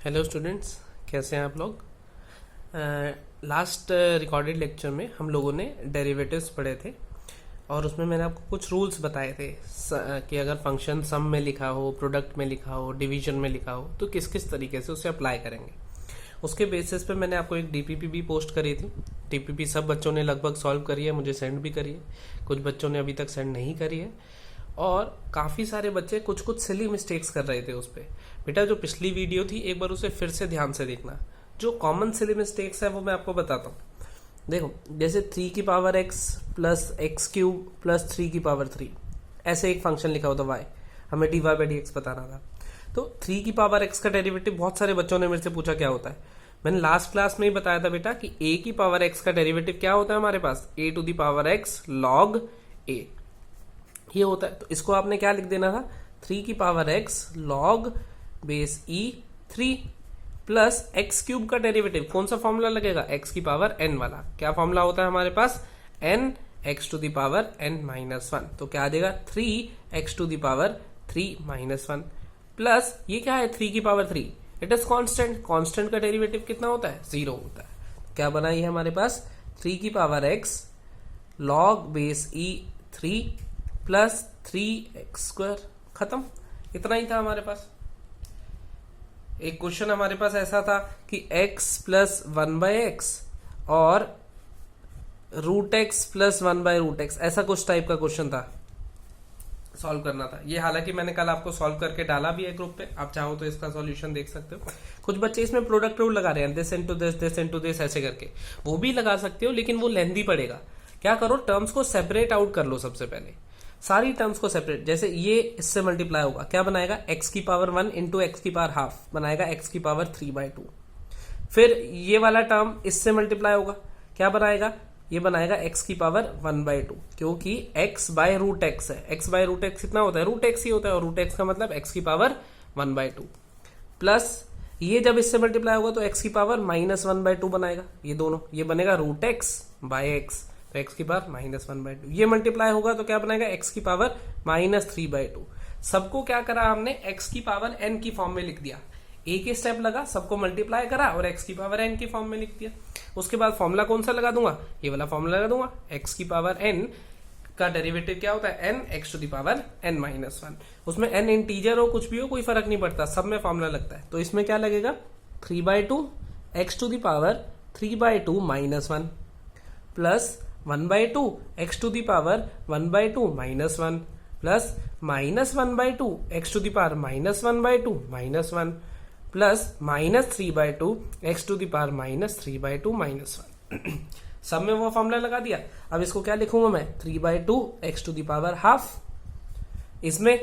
Hello students, कैसे हैं आप लोग। लास्ट रिकॉर्डेड लेक्चर में हम लोगों ने डेरिवेटिव्स पढ़े थे और उसमें मैंने आपको कुछ रूल्स बताए थे कि अगर फंक्शन सम में लिखा हो, प्रोडक्ट में लिखा हो, डिवीजन में लिखा हो तो किस किस तरीके से उसे अप्लाई करेंगे। उसके बेसिस पे मैंने आपको एक डीपीपी भी पोस्ट करी थी। डीपीपी सब बच्चों ने लगभग सॉल्व करी है, मुझे सेंड भी करी है, कुछ बच्चों ने अभी तक सेंड नहीं करी है और काफ़ी सारे बच्चे कुछ कुछ सिली मिस्टेक्स कर रहे थे उस पर। बेटा जो पिछली वीडियो थी एक बार उसे फिर से ध्यान से देखना। जो कॉमन सिली मिस्टेक्स है वो मैं आपको बताता हूँ। देखो, जैसे 3 की power x plus x cube plus 3 की पावर 3, ऐसे एक फंक्शन लिखा होता y, हमें dy बाई डी एक्स बताना था। तो 3 की पावर x का डेरिवेटिव बहुत सारे बच्चों ने मेरे से पूछा क्या होता है। मैंने लास्ट क्लास में ही बताया था बेटा कि a की पावर x का डेरिवेटिव क्या होता है हमारे पास, a to the power x log a, ये होता है। तो इसको आपने क्या लिख देना था, 3 की power x log base e 3 plus x cube का डेरिवेटिव कौन सा फॉर्मूला लगेगा, x की पावर n वाला। क्या फॉर्मूला होता है हमारे पास, n x to the power n minus 1। तो क्या आ जाएगा 3x to the power 3 minus 1 plus ये क्या है 3 की power 3, it is constant. Constant का डेरिवेटिव कितना होता है, 0 होता है। क्या बना ये हमारे पास 3 की power x log base e 3 plus 3x square, खत्म। इतना ही था हमारे पास। एक क्वेश्चन हमारे पास ऐसा था कि x प्लस 1/x और रूट एक्स प्लस 1/√x, ऐसा कुछ टाइप का क्वेश्चन था, सॉल्व करना था ये। हालांकि मैंने कल आपको सॉल्व करके डाला भी है ग्रुप पे, आप चाहो तो इसका सॉल्यूशन देख सकते हो। कुछ बच्चे इसमें प्रोडक्ट रूल लगा रहे हैं, this into this, this into this, ऐसे करके वो भी लगा सकते हो, लेकिन वो लेंथी पड़ेगा। क्या करो, टर्म्स को सेपरेट आउट कर लो सबसे पहले, सारी टर्म्स को सेपरेट। जैसे ये इससे मल्टीप्लाई होगा, क्या बनाएगा, x की पावर 1 इंटू एक्स की पावर हाफ बनाएगा x की पावर 3/2। फिर ये वाला टर्म इससे मल्टीप्लाई होगा, क्या बनाएगा, ये बनाएगा x की पावर 1/2, क्योंकि x बाय रूट एक्स है। x बाय रूट एक्स कितना होता है, रूट एक्स ही होता है, और रूट एक्स का मतलब x की पावर 1/2 प्लस ये जब इससे मल्टीप्लाई होगा तो x की पावर माइनस 1/2 बनाएगा। ये दोनों, ये बनेगा रूट एक्स बाय एक्स, तो x की पावर माइनस 1/2। ये मल्टीप्लाई होगा तो क्या बनाएगा, x की पावर माइनस 3/2। सबको क्या करा हमने, x की पावर n की फॉर्म में लिख दिया। एक ही स्टेप लगा, सबको मल्टीप्लाई करा और x की पावर n की फॉर्म में लिख दिया। उसके बाद फॉर्मूला कौन सा लगा दूंगा, ये वाला फॉर्मूला लगा दूंगा। x की पावर n का डेरिवेटिव क्या होता है, n x to the power n minus 1। उसमें n इंटीजर हो कुछ भी हो कोई फर्क नहीं पड़ता, सब में फॉर्मूला लगता है। तो इसमें क्या लगेगा, 3/2 x to the power 3/2 minus 1 plus 1/2 x to the power 1/2 minus 1 plus minus 1/2 x to the power minus 1/2 minus 1 plus minus 3/2 x to the power minus 3/2 minus 1। सब में वो फॉर्मूला लगा दिया। अब इसको क्या लिखूंगा मैं, 3/2 x to the power half, इसमें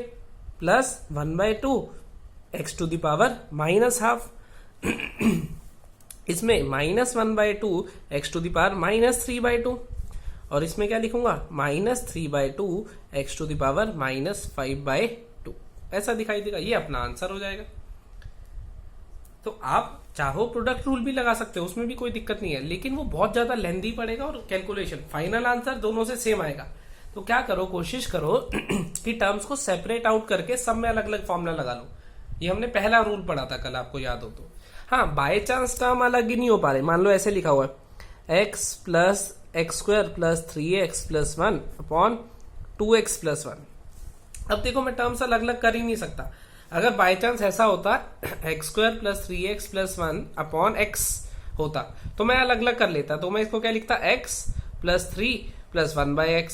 plus 1/2 x to the power minus half, इसमें minus 1/2 x to the power minus 3/2, और इसमें क्या लिखूंगा, minus 3/2 x to the power minus 5/2। ऐसा दिखाई देगा, ये अपना आंसर हो जाएगा। तो आप चाहो प्रोडक्ट रूल भी लगा सकते हो, उसमें भी कोई दिक्कत नहीं है, लेकिन वो बहुत ज्यादा लेंथी पड़ेगा और कैलकुलेशन, फाइनल आंसर दोनों से सेम आएगा। तो क्या करो, कोशिश करो कि टर्म्स को सेपरेट आउट करके सब में अलग अलग फॉर्मूला लगा लो। ये हमने पहला रूल पढ़ा था कल, आपको याद हो तो। हाँ, बाय चांस टर्म अलग ही नहीं हो पा रहे, मान लो ऐसे लिखा हुआ है x plus x square plus 3x plus 1 upon 2x plus 1। अब देखो, मैं टर्म्स अलग अलग कर ही नहीं सकता। अगर बाय चांस ऐसा होता x square plus 3x plus 1 upon x होता तो मैं अलग अलग कर लेता। तो मैं इसको क्या लिखता, x प्लस 3 प्लस 1/x,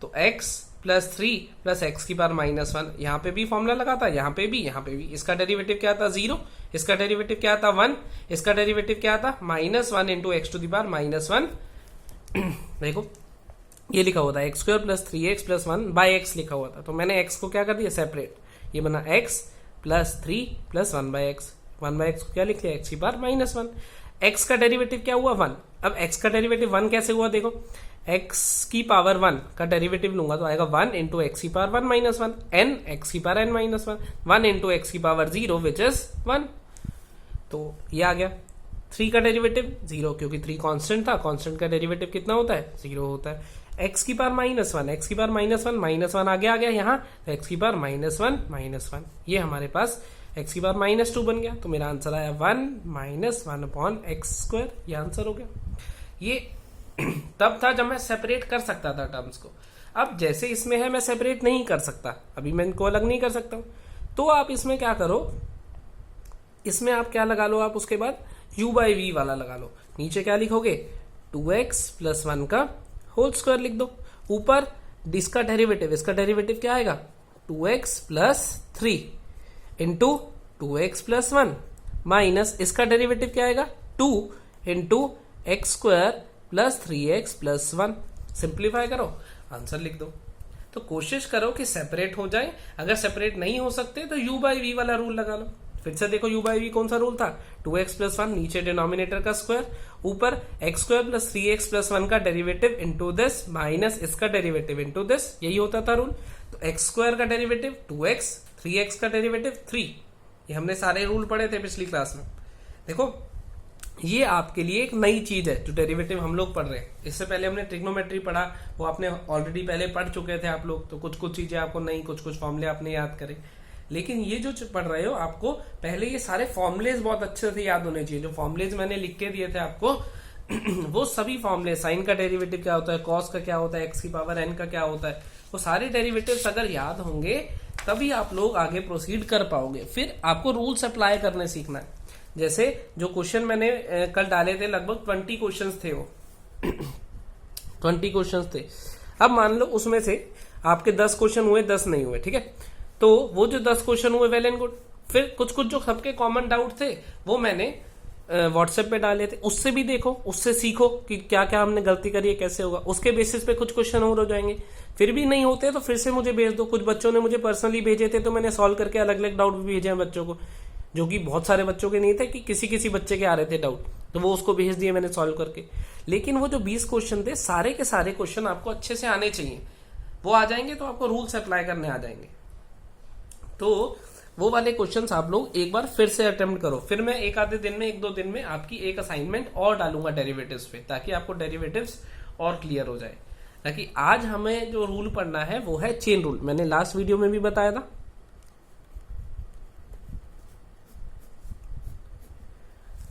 तो x प्लस 3 प्लस एक्स की पावर माइनस 1। यहाँ पे भी फॉर्मूला लगाता, यहाँ पे भी, यहाँ पे भी। इसका डेरिवेटिव क्या था, 0, इसका डेरिवेटिव क्या था, 1, इसका डेरिवेटिव क्या था, minus 1 into x to the power minus 1। देखो ये लिखा हुआ था x square plus 3x plus 1/x लिखा हुआ था, तो मैंने x को क्या कर दिया, सेपरेट। ये बना x plus 3 plus 1/x, 1/x को क्या लिख लिया, x की पावर माइनस 1। x का डेरिवेटिव क्या हुआ, 1। अब x का डेरिवेटिव 1 कैसे हुआ, देखो x की पावर 1 का डेरिवेटिव लूंगा तो आएगा 1 इंटू एक्स की पावर 1 माइनस 1, n x की power n minus 1, 1 into x की पावर 0 विच इज 1। तो ये आ गया। 3 का डेरिवेटिव 0, क्योंकि 3 कांस्टेंट था, कांस्टेंट का डेरिवेटिव कितना होता है, 0 होता है। एक्स की पावर माइनस 1, एक्स की पावर माइनस 1, माइनस 1 आगे आ गया यहाँ, तो एक्स की पावर माइनस 1 माइनस 1, ये हमारे पास एक्स की पावर -2 बन गया, तो मेरा आंसर आया 1 माइनस 1/x²। ये आंसर हो गया। ये तब था जब मैं सेपरेट कर सकता था टर्म्स को। अब जैसे इसमें है मैं सेपरेट नहीं कर सकता, अभी मैं इनको अलग नहीं कर सकता हूं, तो आप इसमें क्या करो, इसमें आप क्या लगा लो, आप उसके बाद u/v वाला लगा लो। नीचे क्या लिखोगे, 2x + 1 का होल स्क्वायर लिख दो। ऊपर इसका डेरिवेटिव, इसका डेरिवेटिव क्या आएगा, 2x + 3 इंटू 2x + 1 माइनस इसका डेरिवेटिव क्या आएगा, 2 इंटू x² + 3x + 1। सिंप्लीफाई करो, आंसर लिख दो। तो कोशिश करो कि सेपरेट हो जाए। अगर सेपरेट नहीं हो सकते तो u/v वाला रूल लगा लो। फिर से देखो u/v कौन सा रूल था, 2x + 1, नीचे डिनोमिनेटर का स्क्वायर, ऊपर x² + 3x + 1 का डेरिवेटिव इंटू दिस माइनस इसका डेरिवेटिव इंटू दिस, यही होता था रूल। तो x² का डेरिवेटिव 2x, 3x का डेरिवेटिव 3। ये हमने सारे रूल पढ़े थे पिछली क्लास में। देखो ये आपके लिए एक नई चीज है जो डेरिवेटिव हम लोग पढ़ रहे हैं। इससे पहले हमने ट्रिग्नोमेट्री पढ़ा, वो आपने ऑलरेडी पहले पढ़ चुके थे आप लोग, तो कुछ कुछ चीजें आपको नई, कुछ कुछ फॉर्मूले आपने याद करे। लेकिन ये जो पढ़ रहे हो आपको पहले ये सारे फॉर्मुलेज बहुत अच्छे से याद होने चाहिए। जो फॉर्मुलेज मैंने लिख के दिए थे आपको वो सभी फॉर्मुले, साइन का डेरिवेटिव क्या होता है, कॉस का क्या होता है, एक्स की पावर n का क्या होता है, वो सारे डेरिवेटिव्स अगर याद होंगे तभी आप लोग आगे प्रोसीड कर पाओगे। फिर आपको रूल्स अप्लाई करने सीखना है। जैसे जो क्वेश्चन मैंने कल डाले थे, लगभग 20 क्वेश्चंस थे वो 20 क्वेश्चंस थे। अब मान लो उसमें से आपके 10 क्वेश्चन हुए, 10 नहीं हुए, ठीक है। तो वो जो 10 क्वेश्चन हुए, वेल एंड गुड। फिर कुछ कुछ जो सबके कॉमन डाउट थे वो मैंने व्हाट्सएप पे डाले थे, उससे भी देखो, उससे सीखो कि क्या क्या हमने गलती करी है, कैसे होगा। उसके बेसिस पे कुछ क्वेश्चन और हो जाएंगे। फिर भी नहीं होते तो फिर से मुझे भेज दो। कुछ बच्चों ने मुझे पर्सनली भेजे थे तो मैंने सॉल्व करके अलग अलग डाउट भी भेजे हैं बच्चों को, जो कि बहुत सारे बच्चों के नहीं थे, कि किसी किसी बच्चे के आ रहे थे डाउट, तो वो उसको भेज दिए मैंने सॉल्व करके। लेकिन वो जो 20 क्वेश्चन थे, सारे के सारे क्वेश्चन आपको अच्छे से आने चाहिए। वो आ जाएंगे तो आपको रूल्स अप्लाई करने आ जाएंगे। तो वो वाले क्वेश्चंस आप लोग एक बार फिर से अटेम्प्ट करो। फिर मैं एक आधे दिन में, 1-2 दिन में आपकी एक असाइनमेंट और डालूंगा डेरिवेटिव्स पे, ताकि आपको डेरिवेटिव्स और क्लियर हो जाए। ताकि आज हमें जो रूल पढ़ना है वो है चेन रूल। मैंने लास्ट वीडियो में भी बताया था।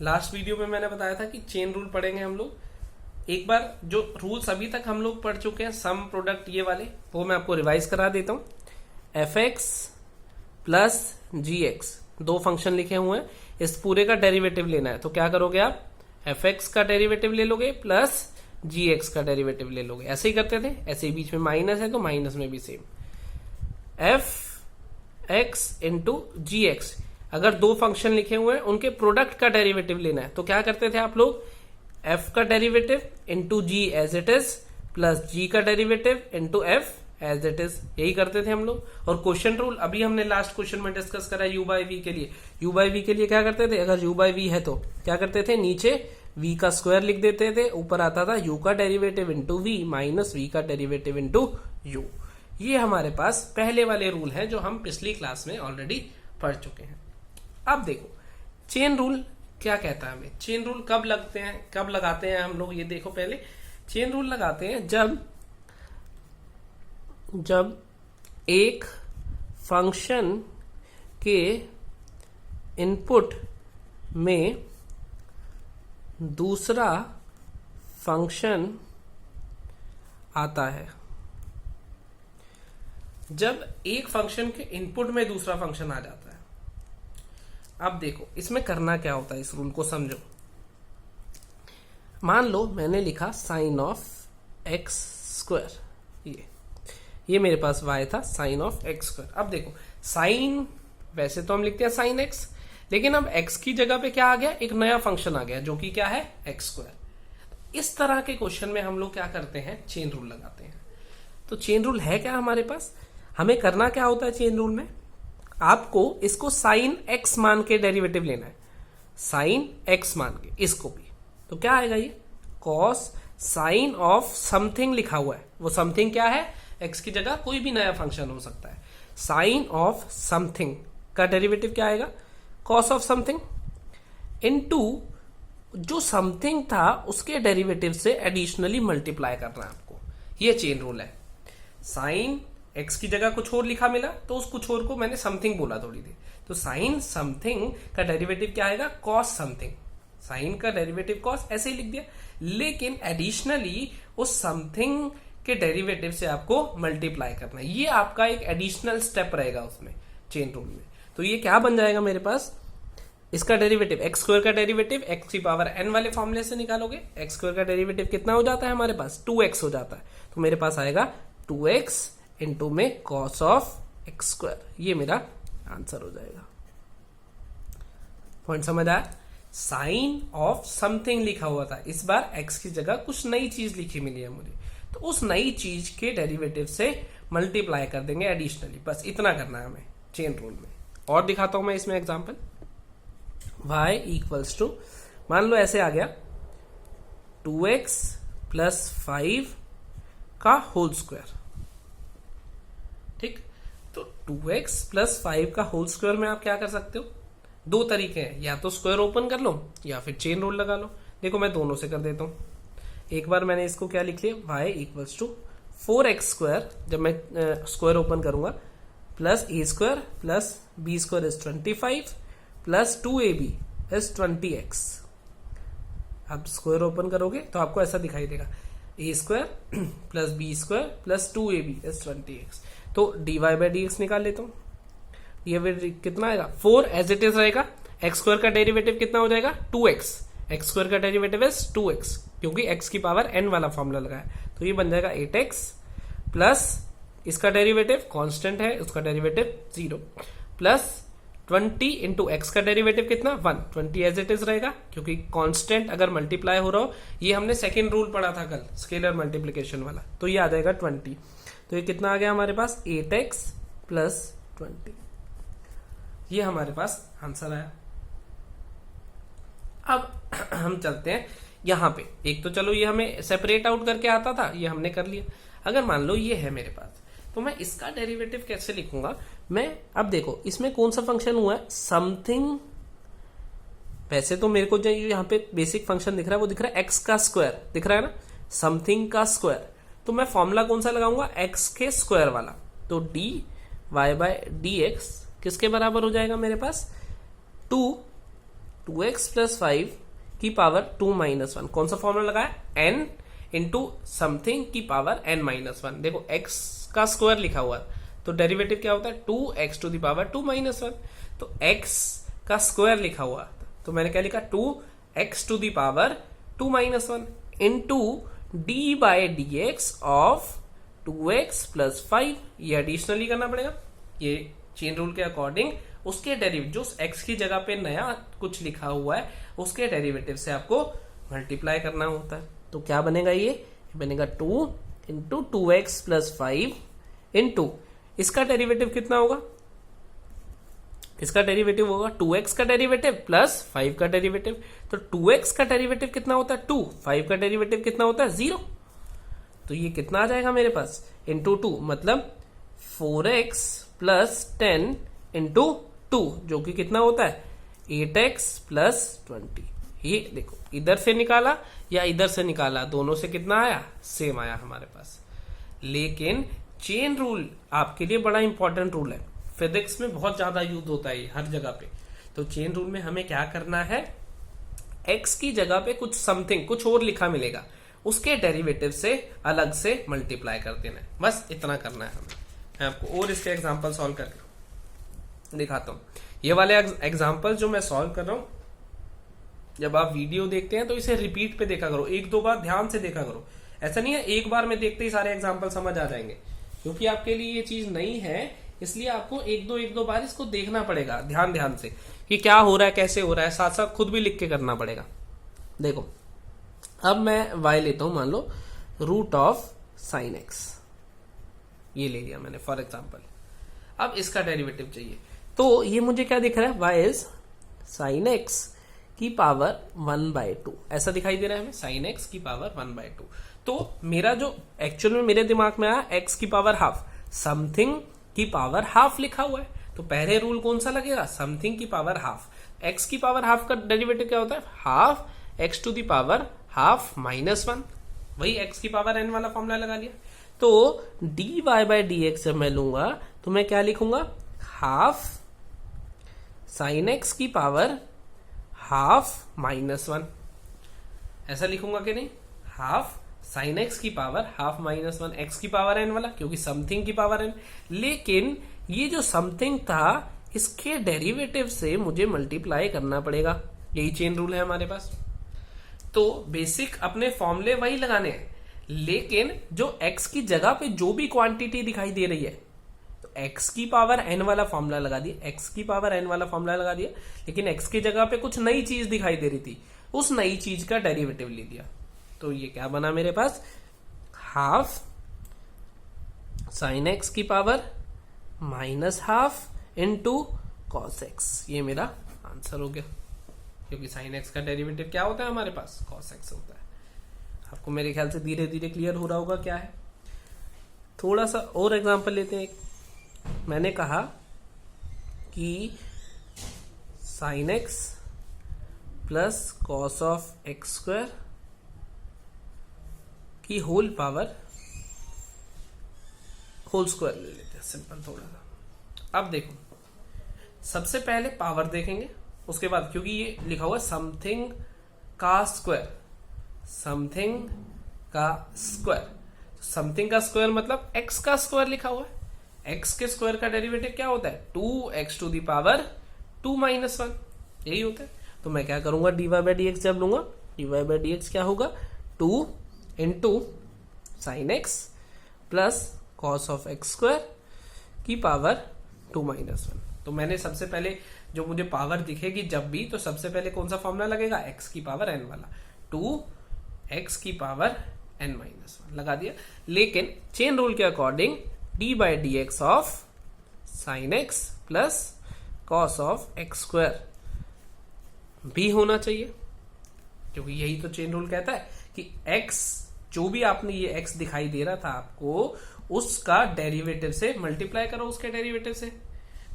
लास्ट वीडियो में मैंने बताया था कि चेन रूल पढ़ेंगे हम लोग। एक बार जो रूल्स अभी तक हम लोग पढ़ चुके हैं, सम, प्रोडक्ट, ये वाले, वो मैं आपको रिवाइज करा देता हूं। fx + gx, 2 फंक्शन लिखे हुए हैं, इस पूरे का डेरिवेटिव लेना है। तो क्या करोगे आप, fx का डेरिवेटिव ले लोगे प्लस gx का डेरिवेटिव ले लोगे। ऐसे ही करते थे, ऐसे ही बीच में माइनस है तो माइनस में भी सेम, fx × gx। अगर 2 फंक्शन लिखे हुए हैं उनके प्रोडक्ट का डेरिवेटिव लेना है तो क्या करते थे आप लोग, f का derivative into g as it is plus g का derivative into f as it is, यही करते थे हम लोग। और क्वेश्चन रूल अभी हमने लास्ट क्वेश्चन में डिस्कस करा u/v के लिए। u/v के लिए क्या करते थे, अगर u/v है तो क्या करते थे, नीचे v का स्क्वायर लिख देते थे, ऊपर आता था u का derivative into v minus v का डेरिवेटिव इंटू u। ये हमारे पास पहले वाले रूल है जो हम पिछली क्लास में ऑलरेडी पढ़ चुके हैं। अब देखो चेन रूल क्या कहता है हमें। चेन रूल कब लगाते हैं हम लोग, ये देखो। पहले चेन रूल लगाते हैं जब एक फंक्शन के इनपुट में दूसरा फंक्शन आता है। जब एक फंक्शन के इनपुट में दूसरा फंक्शन आ जाता है। अब देखो इसमें करना क्या होता है, इस रूल को समझो। मान लो मैंने लिखा sin(x²), ये मेरे पास y था, sin(x²). अब देखो साइन, वैसे तो हम लिखते हैं sin x, लेकिन अब x की जगह पे क्या आ गया, एक नया फंक्शन आ गया जो कि क्या है, x²। इस तरह के क्वेश्चन में हम लोग क्या करते हैं, चेन रूल लगाते हैं। तो चेन रूल है क्या हमारे पास, हमें करना क्या होता है चेन रूल में, आपको इसको sin x मान के डेरिवेटिव लेना है, sin x मान के, इसको भी। तो क्या आएगा, ये cos sin ऑफ समथिंग लिखा हुआ है। वो समथिंग क्या है, x की जगह कोई भी नया फंक्शन हो सकता है। sin ऑफ समथिंग का डेरिवेटिव क्या आएगा, cos ऑफ समथिंग इनटू जो समथिंग था उसके डेरिवेटिव से एडिशनली मल्टीप्लाई करना है आपको। ये चेन रूल है। sin x की जगह कुछ और लिखा मिला तो उस कुछ और को मैंने समथिंग बोला थोड़ी देर। तो साइन समथिंग का डेरिवेटिव क्या आएगा, कॉस समथिंग। साइन का डेरिवेटिव कॉस, ऐसे ही लिख दिया। लेकिन एडिशनली उस समथिंग के डेरिवेटिव से आपको मल्टीप्लाई करना है, ये आपका एक एडिशनल स्टेप रहेगा उसमें चेन रूल में। तो ये क्या बन जाएगा मेरे पास, इसका डेरिवेटिव एक्स स्क्वायर का डेरिवेटिव एक्स की पावर एन वाले फॉर्मूले से निकालोगे। एक्स स्क्वायर का डेरिवेटिव कितना हो जाता है हमारे पास, 2x हो जाता है। तो मेरे पास आएगा 2x इंटू में कॉस ऑफ एक्स स्क्वायर, ये मेरा आंसर हो जाएगा। पॉइंट समझ आया। साइन ऑफ समथिंग लिखा हुआ था, इस बार x की जगह कुछ नई चीज लिखी मिली है मुझे, तो उस नई चीज के डेरिवेटिव से मल्टीप्लाई कर देंगे एडिशनली, बस इतना करना है हमें चेन रूल में। और दिखाता हूं मैं इसमें एग्जांपल। y इक्वल्स टू, मान लो ऐसे आ गया 2x प्लस 5 का होल स्क्वायर। ठीक, तो 2x प्लस 5 का होल स्क्वायर में आप क्या कर सकते हो, दो तरीके हैं, या तो स्क्वायर ओपन कर लो या फिर चेन रूल लगा लो। देखो मैं दोनों से कर देता हूं। एक बार मैंने इसको क्या लिख लिया, y equals to 4x square, जब मैं स्क्वायर ओपन करूंगा, plus a square plus b square is 25 plus 2ab is 20x। आप स्क्वायर ओपन करोगे तो आपको ऐसा दिखाई देगा, a square plus b square plus 2ab is 20x। तो dy बाई डी एक्स निकाल लेता हूं। ये कितना आएगा, 4 एज इट इज रहेगा। एक्स स्क्वायर का डेरिवेटिव कितना हो जाएगा, 2x। एक्स स्क्वायर का डेरिवेटिव इज 2x, क्योंकि x की पावर n वाला फॉर्मूला लगाया, तो ये बन जाएगा 8x प्लस इसका डेरिवेटिव कांस्टेंट है, उसका डेरिवेटिव 0 प्लस 20 इंटू एक्स का डेरिवेटिव कितना 1। 20 एज इट इज रहेगा, क्योंकि कांस्टेंट अगर मल्टीप्लाई हो रहा हो, ये हमने सेकेंड रूल पढ़ा था कल, स्केलर मल्टीप्लीकेशन वाला, तो ये आ जाएगा 20। तो ये कितना आ गया हमारे पास, 8x प्लस 20, ये हमारे पास आंसर आया। अब हम चलते हैं यहां पे। एक तो चलो ये हमें सेपरेट आउट करके आता था, ये हमने कर लिया। अगर मान लो ये है मेरे पास, तो मैं इसका डेरिवेटिव कैसे लिखूंगा मैं। अब देखो इसमें कौन सा फंक्शन हुआ है, समथिंग। वैसे तो मेरे को जो यहाँ पे बेसिक फंक्शन दिख रहा है वो दिख रहा है एक्स का स्क्वायर, दिख रहा है ना, समथिंग का स्क्वायर। तो मैं फॉर्मूला कौन सा लगाऊंगा, एक्स के स्क्वायर वाला। तो d y by d x किसके बराबर हो जाएगा मेरे पास, 2x प्लस 5 की पावर 2 माइनस 1। कौन सा फॉर्मूला लगाया, n इंटू समथिंग की पावर n माइनस 1। देखो x का स्क्वायर लिखा हुआ है, तो डेरिवेटिव क्या होता है, 2x to the power 2 minus 1। तो x का स्क्वायर लिखा हुआ, तो मैंने क्या लिखा, 2x to the power 2 minus 1 into d by d x of 2x plus 5। ये एडिशनली करना पड़ेगा, ये चेन रूल के अकॉर्डिंग उसके डेरिवेटिव, जो एक्स की जगह पे नया कुछ लिखा हुआ है उसके डेरिवेटिव से आपको मल्टीप्लाई करना होता है। तो क्या बनेगा, ये बनेगा 2 इंटू 2x प्लस 5 इंटू इसका डेरिवेटिव कितना होगा, इसका डेरिवेटिव होगा 2x का डेरिवेटिव प्लस 5 का डेरिवेटिव। तो 2x का डेरिवेटिव कितना होता है 2, 5 का डेरिवेटिव कितना होता है 0। तो ये कितना आ जाएगा मेरे पास, इंटू 2, मतलब 4x प्लस 10 इंटू 2, जो कि कितना होता है 8x प्लस 20। ये देखो इधर से निकाला या इधर से निकाला, दोनों से कितना आया, सेम आया हमारे पास। लेकिन चेन रूल आपके लिए बड़ा इंपॉर्टेंट रूल है, फिजिक्स में बहुत ज्यादा यूज होता है हर जगह पे। तो चेन रूल में हमें क्या करना है, x की जगह पे कुछ समथिंग, कुछ और लिखा मिलेगा, उसके डेरिवेटिव से अलग से मल्टीप्लाई कर देना है, बस इतना करना है हमें। मैं आपको और इसके एग्जांपल सॉल्व करके दिखाता हूं। ये वाले एग्जांपल जो मैं सॉल्व कर रहा हूं, जब आप वीडियो देखते हैं तो इसे रिपीट पे देखा करो, एक दो बार ध्यान से देखा करो। ऐसा नहीं है एक बार में देखते ही सारे एग्जांपल समझ आ जाएंगे, क्योंकि आपके लिए ये चीज नई है, इसलिए आपको एक दो बार इसको देखना पड़ेगा ध्यान से कि क्या हो रहा है, कैसे हो रहा है, साथ साथ खुद भी लिख के करना पड़ेगा। देखो अब मैं y लेता हूं, मान लो रूट ऑफ साइन एक्स, ये ले लिया मैंने फॉर एग्जाम्पल। अब इसका डेरिवेटिव चाहिए, तो ये मुझे क्या दिख रहा है, y इज साइन एक्स की पावर 1/2, ऐसा दिखाई दे रहा है हमें, साइन एक्स की पावर 1/2। तो मेरा जो एक्चुअल में मेरे दिमाग में आया x की पावर हाफ, समथिंग की पावर हाफ लिखा हुआ है, तो पहले रूल कौन सा लगेगा, समथिंग की पावर हाफ। x की पावर हाफ का डेरिवेटिव क्या होता है, half x to the power half minus 1, वही x की पावर n वाला फॉर्मूला लगा लिया। तो dy बाई डी एक्स जब मैं लूंगा तो मैं क्या लिखूंगा, हाफ साइन एक्स की पावर हाफ माइनस वन, ऐसा लिखूंगा कि नहीं, हाफ साइन एक्स की power half minus one, x की पावर एन वाला, क्योंकि समथिंग की पावर एन। लेकिन ये जो समथिंग था इसके डेरिवेटिव से मुझे मल्टीप्लाई करना पड़ेगा, यही चेन रूल है हमारे पास। तो बेसिक अपने फॉर्मूले वही लगाने हैं, लेकिन जो एक्स की जगह पे जो भी क्वांटिटी दिखाई दे रही है, तो एक्स की पावर एन वाला फॉर्मूला लगा दिया, एक्स की पावर एन वाला फॉर्मूला लगा दिया, लेकिन एक्स की जगह पे कुछ नई चीज दिखाई दे रही थी, उस नई चीज का डेरिवेटिव ले दिया। तो ये क्या बना मेरे पास, हाफ साइन एक्स की power minus half into cos x, ये मेरा आंसर हो गया, क्योंकि साइन एक्स का डेरिवेटिव क्या होता है हमारे पास, कॉस एक्स होता है। आपको मेरे ख्याल से धीरे धीरे क्लियर हो रहा होगा क्या है। थोड़ा सा और एग्जांपल लेते हैं। मैंने कहा कि sign x plus cos of x square की होल स्क्वायर ले लेते हैं, सिंपल थोड़ा सा। अब देखो, सबसे पहले पावर देखेंगे, उसके बाद, क्योंकि ये लिखा हुआ समथिंग का स्क्वायर, समथिंग का स्क्वायर, समथिंग का स्क्वायर मतलब एक्स का स्क्वायर लिखा हुआ है, एक्स के स्क्वायर का डेरिवेटिव क्या होता है, 2x to the power 2 minus 1, यही होता है। तो मैं क्या करूंगा, dy बाई डी एक्स जब लूंगा, dy बाई डी एक्स क्या होगा, 2 into sine x plus cos of x square की पावर 2 माइनस 1। तो मैंने सबसे पहले जो मुझे पावर दिखेगी जब भी, तो सबसे पहले कौन सा फॉर्मूला लगेगा, एक्स की पावर एन वाला, 2x की पावर n माइनस 1 लगा दिया। लेकिन चेन रूल के according D by d x of sine x plus cos of x square भी होना चाहिए, क्योंकि यही तो चेन रूल कहता है कि x, जो भी आपने ये x दिखाई दे रहा था आपको, उसका डेरिवेटिव से मल्टीप्लाई करो उसके डेरिवेटिव से,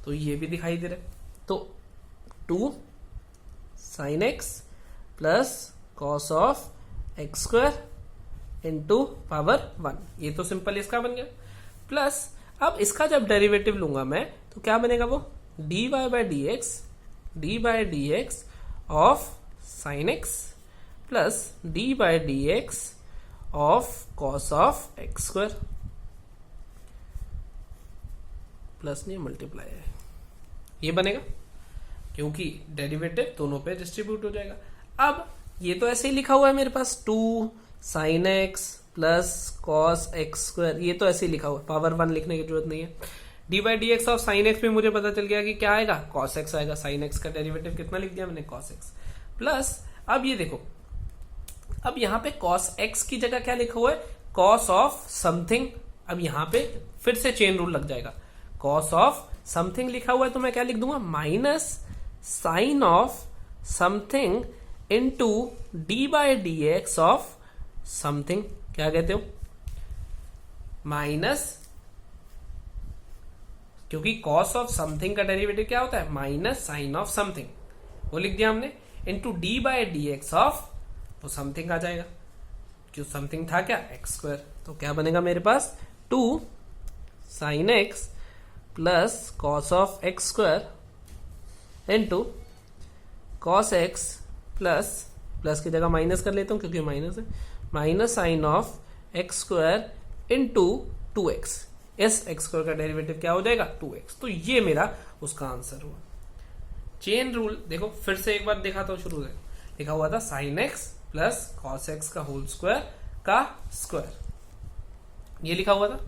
तो ये भी दिखाई दे रहा है। तो 2 sine x plus cos of x square into power 1, ये तो सिंपल इसका बन गया। प्लस अब इसका जब डेरिवेटिव लूंगा मैं, तो क्या बनेगा वो, d y by d x of sine x plus d by d x of cos of x square, plus नहीं मल्टीप्लाई है, ये बनेगा, क्योंकि डेरिवेटिव दोनों पे डिस्ट्रीब्यूट हो जाएगा। अब ये तो ऐसे ही लिखा हुआ है मेरे पास, 2 sine x plus cos x square, ये तो ऐसे ही लिखा हुआ है, पावर 1 लिखने की जरूरत नहीं है। D by d x of sine x में मुझे पता चल गया कि क्या आएगा, कॉस एक्स आएगा, साइन एक्स का डेरिवेटिव कितना लिख दिया मैंने, कॉस एक्स। प्लस अब ये देखो, अब यहाँ पे कॉस एक्स की जगह क्या लिखा हुआ है, कॉस ऑफ समथिंग। अब यहाँ पे फिर से चेन रूल लग जाएगा, कॉस ऑफ समथिंग लिखा हुआ है, तो मैं क्या लिख दूंगा, minus sine of something into d by d x of something, क्या कहते हो, माइनस, क्योंकि कॉस ऑफ समथिंग का डेरिवेटिव क्या होता है, माइनस साइन ऑफ समथिंग, वो लिख दिया हमने, into d by d x of, तो समथिंग आ जाएगा, जो समथिंग था क्या, एक्स स्क्वायर। तो क्या बनेगा मेरे पास, 2 sine x plus cos of x square into cos x plus की जगह माइनस कर लेता हूं क्योंकि माइनस है, minus sine of x square into 2x, x square का डेरिवेटिव क्या हो जाएगा, 2x। तो ये मेरा उसका आंसर हुआ। चेन रूल देखो फिर से एक बार दिखाता हूं, शुरू से लिखा हुआ था sign x plus cos x का होल स्क्वायर का स्क्वायर, ये लिखा हुआ था।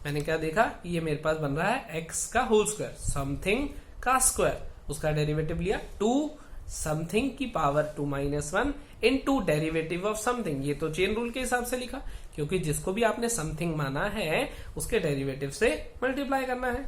मैंने क्या देखा, ये मेरे पास बन रहा है एक्स का होल स्क्वायर, समथिंग का स्क्वायर, उसका डेरिवेटिव लिया 2 समथिंग की power 2 minus 1 into derivative of something. ये तो चेन रूल के हिसाब से लिखा, क्योंकि जिसको भी आपने समथिंग माना है उसके डेरिवेटिव से मल्टीप्लाई करना है।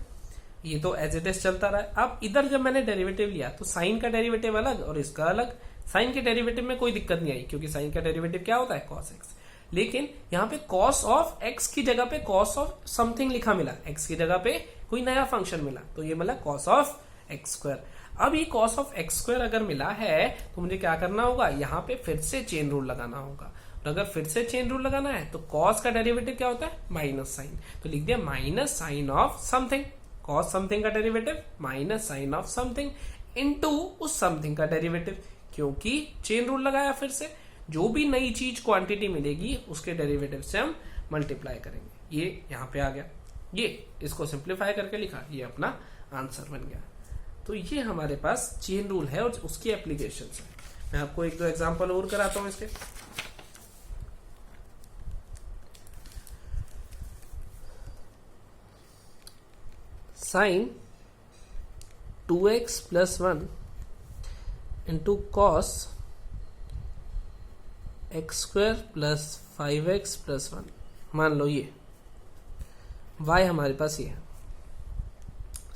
ये तो एज इट इज चलता रहा है। अब इधर जब मैंने डेरिवेटिव लिया तो साइन का डेरिवेटिव अलग और इसका अलग। साइन के डेरिवेटिव में कोई दिक्कत नहीं आई क्योंकि साइन का डेरिवेटिव क्या होता है, कॉस एक्स। लेकिन यहाँ पे कॉस ऑफ एक्स की जगह पे कॉस ऑफ समथिंग लिखा मिला, एक्स की जगह पे कोई नया फंक्शन मिला, तो ये मिला कॉस ऑफ एक्स स्क्वायर। अब ये कॉस ऑफ एक्स स्क्वायर अगर मिला है तो मुझे क्या करना होगा, यहाँ पे फिर से चेन रूल लगाना होगा। और अगर फिर से चेन रूल लगाना है तो कॉस का डेरिवेटिव क्या होता है, माइनस साइन, तो लिख दिया minus sine of something, cos something का derivative minus sine of something into उस समथिंग का डेरिवेटिव, क्योंकि चेन रूल लगाया फिर से, जो भी नई चीज क्वांटिटी मिलेगी उसके डेरिवेटिव से हम मल्टीप्लाई करेंगे। ये यहां पे आ गया, ये इसको सिंप्लीफाई करके लिखा, ये अपना आंसर बन गया। तो ये हमारे पास चेन रूल है और उसकी एप्लीकेशन है। मैं आपको एक दो एग्जांपल और कराता हूं इसके। Sign 2x + 1 into cos x² + 5x + 1, मान लो ये y हमारे पास ये है,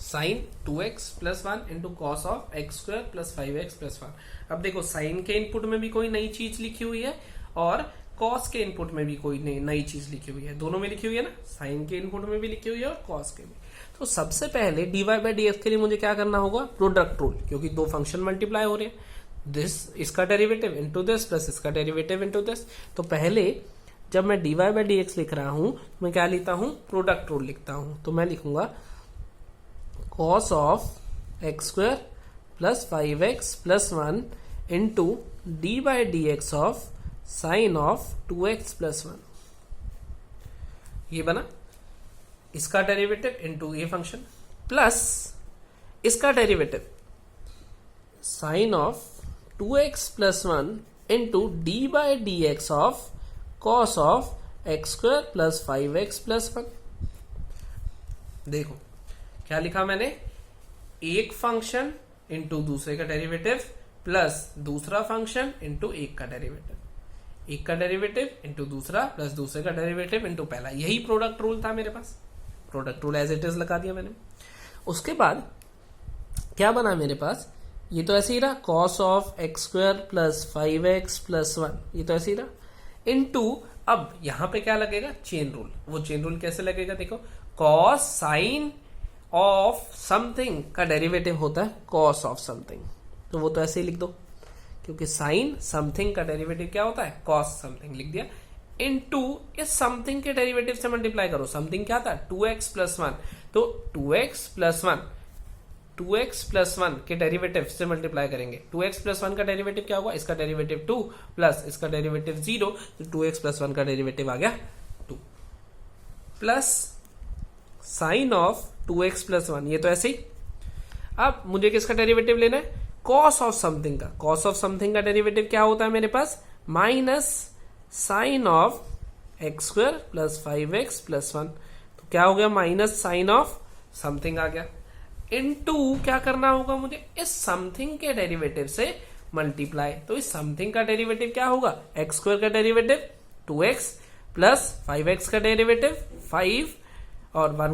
sign 2x + 1 into cos of x² + 5x + 1। अब देखो साइन के इनपुट में भी कोई नई चीज लिखी हुई है और कॉस के इनपुट में भी कोई नई चीज लिखी हुई है, दोनों में लिखी हुई है ना, साइन के इनपुट में भी लिखी हुई है और कॉस के भी। तो सबसे पहले dy/dx के लिए मुझे क्या करना होगा, प्रोडक्ट रूल, क्योंकि दो फंक्शन मल्टीप्लाई हो रहे हैं, दिस इसका डेरिवेटिव इंटू दिस प्लस इसका डेरिवेटिव इंटू दिस। तो पहले जब मैं dy/dx लिख रहा हूं मैं क्या लिखता हूं, प्रोडक्ट रूल लिखता हूं। तो मैं लिखूंगा cos of x² + 5x + 1 into d/dx of sin of 2x + 1। ये बना, इसका डेरिवेटिव इंटू ये फंक्शन प्लस इसका derivative sin of 2x + 1 into d/dx of cos of x² + 5x + 1। देखो क्या लिखा मैंने, एक फंक्शन इंटू दूसरे का डेरिवेटिव प्लस दूसरा फंक्शन इंटू एक का डेरिवेटिव, एक का डेरिवेटिव इंटू दूसरा प्लस दूसरे का डेरिवेटिव इंटू पहला। यही प्रोडक्ट रूल था मेरे पास, product rule as it is लगा दिया मैंने। उसके बाद क्या बना मेरे पास, ये तो ऐसे ही रहा, cos of x² + 5x + 1, ये तो ऐसे ही रहा, इंटू अब यहां पे क्या लगेगा, चेन रूल। वो चेन रूल कैसे लगेगा, देखो cos sin ऑफ समथिंग का डेरिवेटिव होता है cos ऑफ समथिंग, तो वो तो ऐसे ही लिख दो, क्योंकि साइन समथिंग का डेरिवेटिव क्या होता है, cos समथिंग, लिख दिया। इनटू इस समथिंग के डेरिवेटिव से मल्टीप्लाई करो, समथिंग क्या था, 2x + 1, तो 2x + 1 के डेरिवेटिव से मल्टीप्लाई करेंगे। 2x + 1 का डेरिवेटिव क्या होगा, इसका डेरिवेटिव 2 प्लस इसका डेरिवेटिव 0, तो 2x + 1 का डेरिवेटिव आ गया 2 प्लस साइन ऑफ 2x + 1, ये तो ऐसे ही। अब मुझे किसका डेरिवेटिव लेना है, cos ऑफ समथिंग का। cos ऑफ समथिंग का डेरिवेटिव क्या होता है मेरे पास, minus sine of x² + 5x + 1, तो क्या हो गया, माइनस साइन ऑफ समथिंग आ गया। इनटू क्या करना होगा मुझे, इस समथिंग के डेरिवेटिव से मल्टीप्लाई, तो इस समथिंग का डेरिवेटिव क्या होगा, x² का डेरिवेटिव 2x प्लस 5x का डेरिवेटिव 5 और 1